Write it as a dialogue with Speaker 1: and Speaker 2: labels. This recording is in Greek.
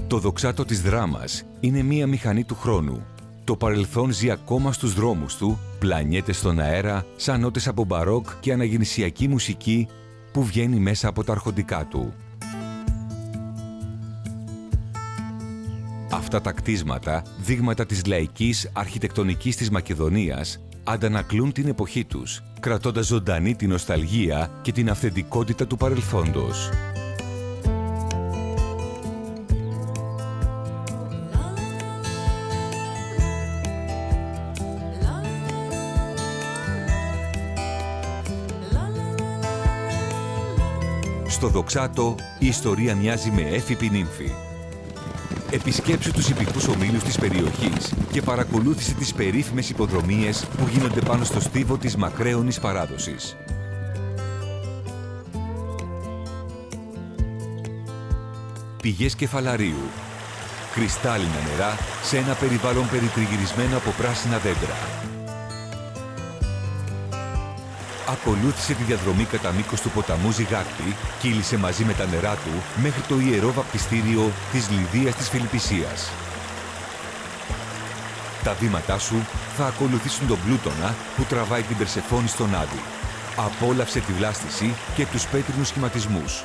Speaker 1: Το δοξάτο της δράμας είναι μία μηχανή του χρόνου. Το παρελθόν ζει ακόμα στους δρόμους του, πλανιέται στον αέρα σαν νότες από μπαρόκ και αναγεννησιακή μουσική που βγαίνει μέσα από τα αρχοντικά του. Αυτά τα κτίσματα, δείγματα της λαϊκής αρχιτεκτονικής της Μακεδονίας, αντανακλούν την εποχή τους, κρατώντας ζωντανή την νοσταλγία και την αυθεντικότητα του παρελθόντος. Στο δοξάτο, η ιστορία μοιάζει με έφυπη νύμφη. Επισκέψου τους ιππικούς ομίλους της περιοχής και παρακολούθησε τις περίφημες υποδρομίες που γίνονται πάνω στο στίβο της μακραίωνης παράδοσης. Πηγές κεφαλαρίου. Κρυστάλλινα νερά σε ένα περιβάλλον περιτριγυρισμένο από πράσινα δέντρα. Ακολούθησε τη διαδρομή κατά μήκος του ποταμού Ζυγάκτη, κύλησε μαζί με τα νερά του μέχρι το ιερό βαπτιστήριο της Λιδίας της Φιλιππισίας. Τα βήματά σου θα ακολουθήσουν τον Πλούτονα που τραβάει την Περσεφόνη στον Άδη. Απόλαυσε τη βλάστηση και τους πέτρινους σχηματισμούς.